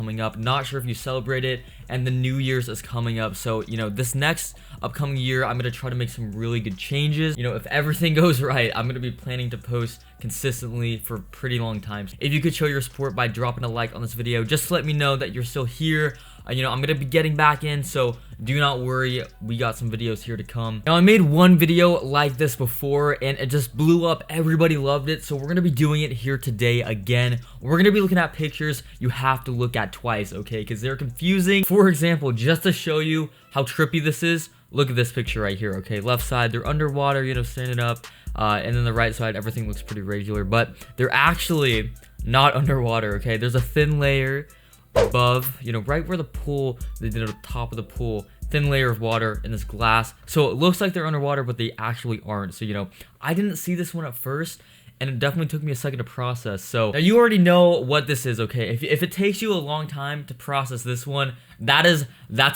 coming up. Not sure if you celebrate it, and the New Year's is coming up. So, you know, this next upcoming year, I'm gonna try to make some really good changes. You know, if everything goes right, I'm gonna be planning to post consistently for pretty long times. If you could show your support by dropping a like on this video, just to let me know that you're still here. You know, I'm gonna be getting back in, so do not worry, we got some videos here to come. Now, I made one video like this before and it just blew up. Everybody loved it, so we're gonna be doing it here today again. We're gonna be looking at pictures you have to look at twice, okay, because they're confusing. For example, just to show you how trippy this is, look at this picture right here, okay? Left side, they're underwater, you know, standing up, and then the right side, everything looks pretty regular, but they're actually not underwater, okay? There's a thin layer above, you know, right where the pool, the top of the pool, thin layer of water in this glass. So it looks like they're underwater, but they actually aren't. So, you know, I didn't see this one at first, and it definitely took me a second to process. So now you already know what this is, okay? If it takes you a long time to process this one, that's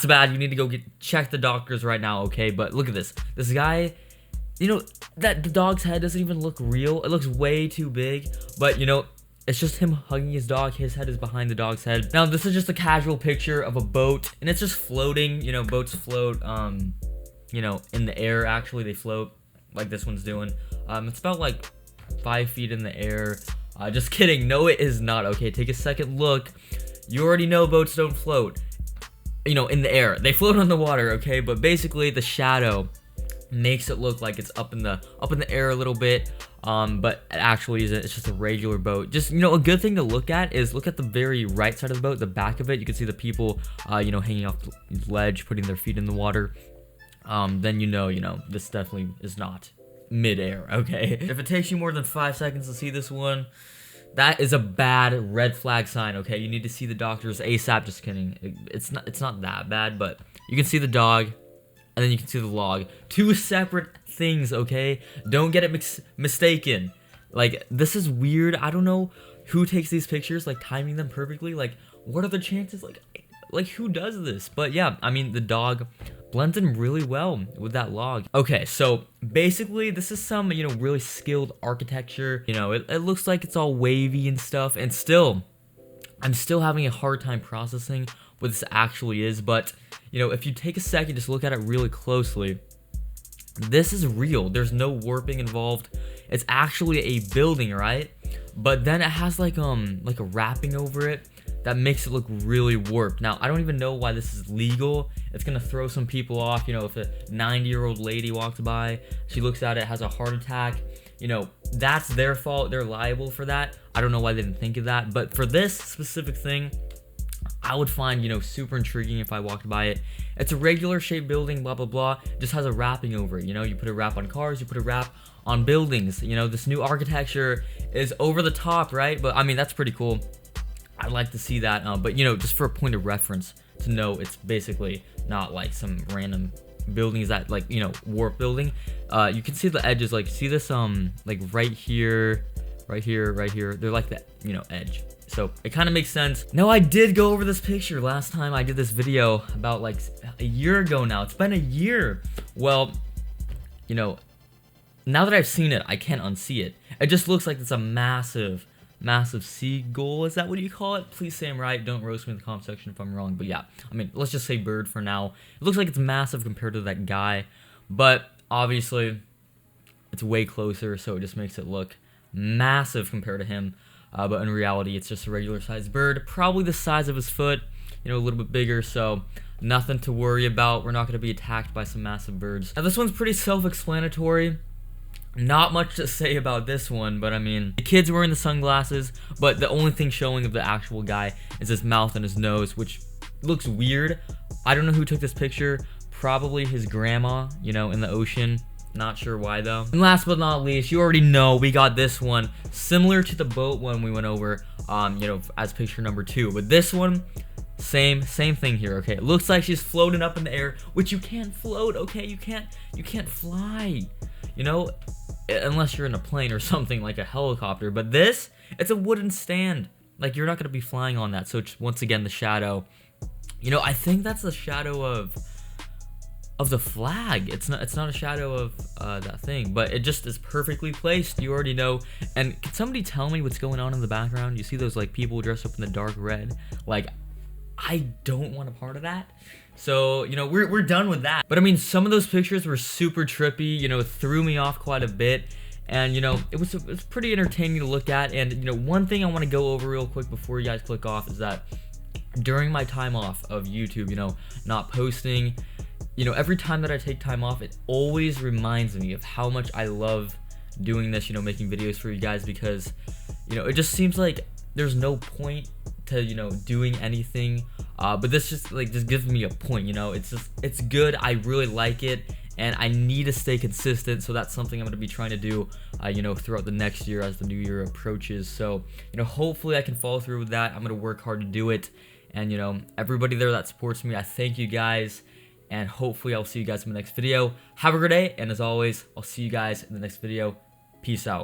bad. You need to go check the doctors right now, okay? But look at this. This guy, you know, that the dog's head doesn't even look real. It looks way too big, but you know, it's just him hugging his dog. His head is behind the dog's head. Now, this is just a casual picture of a boat, and it's just floating. You know, boats float, you know, in the air. Actually, they float like this one's doing. It's about like 5 feet in the air. Just kidding. No, it is not. Okay, take a second look. You already know boats don't float, you know, in the air. They float on the water, okay? But basically, the shadow makes it look like it's up in the air a little bit, but it actually isn't. It's just a regular boat. Just, you know, a good thing to look at is look at the very right side of the boat, the back of it. You can see the people, you know, hanging off the ledge, putting their feet in the water. Then you know, this definitely is not mid-air, okay? If it takes you more than 5 seconds to see this one, that is a bad red flag sign, okay? You need to see the doctors ASAP. Just kidding. It's not that bad, but you can see the dog, and then you can see the log. 2 separate things, okay? Don't get it mistaken. Like, this is weird. I don't know who takes these pictures, like, timing them perfectly. Like, what are the chances? Like who does this? But yeah, I mean, the dog blends in really well with that log. Okay, so basically, this is some, you know, really skilled architecture. You know, it looks like it's all wavy and stuff, and still, I'm still having a hard time processing what this actually is. But you know, if you take a second, just look at it really closely, this is real. There's no warping involved. It's actually a building, right? But then it has like a wrapping over it that makes it look really warped. Now, I don't even know why this is legal. It's gonna throw some people off. You know, if a 90-year-old lady walks by, she looks at it, has a heart attack, you know, that's their fault. They're liable for that. I don't know why they didn't think of that. But for this specific thing, I would find, you know, super intriguing if I walked by it. It's a regular shaped building, blah, blah, blah. Just has a wrapping over it. You know, you put a wrap on cars, you put a wrap on buildings. You know, this new architecture is over the top, right? But I mean, that's pretty cool. I'd like to see that. But, you know, just for a point of reference to know it's basically not like some random buildings that, like, you know, warp building. You can see the edges, like, see this, like right here, right here, right here. They're like that, you know, edge. So it kind of makes sense. Now, I did go over this picture last time I did this video about like a year ago now. It's been a year. Well, you know, now that I've seen it, I can't unsee it. It just looks like it's a massive seagull. Is that what you call it? Please say I'm right. Don't roast me in the comment section if I'm wrong. But yeah, I mean, let's just say bird for now. It looks like it's massive compared to that guy, but obviously it's way closer, so it just makes it look massive compared to him. But in reality, it's just a regular sized bird, probably the size of his foot, you know, a little bit bigger, so nothing to worry about. We're not going to be attacked by some massive birds. Now, this one's pretty self-explanatory. Not much to say about this one, but I mean, the kid's wearing the sunglasses, but the only thing showing of the actual guy is his mouth and his nose, which looks weird. I don't know who took this picture. Probably his grandma, you know, in the ocean. Not sure why though. And last but not least, you already know we got this one, similar to the boat one we went over, you know, as picture number 2. But this one, same thing here. Okay, it looks like she's floating up in the air, which you can't float. Okay, you can't fly, you know, unless you're in a plane or something like a helicopter. But this, it's a wooden stand. Like, you're not gonna be flying on that. So just, once again, the shadow. You know, I think that's the shadow of the flag. It's not a shadow of that thing, but it just is perfectly placed. You already know. And can somebody tell me what's going on in the background? You see those like people dressed up in the dark red? Like, I don't want a part of that. So, you know, we're done with that. But I mean, some of those pictures were super trippy, you know, threw me off quite a bit. And, you know, it was pretty entertaining to look at. And, you know, one thing I want to go over real quick before you guys click off is that during my time off of YouTube, you know, not posting, you know, every time that I take time off, it always reminds me of how much I love doing this, you know, making videos for you guys, because, you know, it just seems like there's no point to, you know, doing anything, but this just gives me a point, you know. It's good, I really like it, and I need to stay consistent, so that's something I'm going to be trying to do, you know, throughout the next year as the new year approaches. So, you know, hopefully I can follow through with that. I'm going to work hard to do it, and, you know, everybody there that supports me, I thank you guys, and hopefully I'll see you guys in the next video. Have a great day, and as always, I'll see you guys in the next video. Peace out.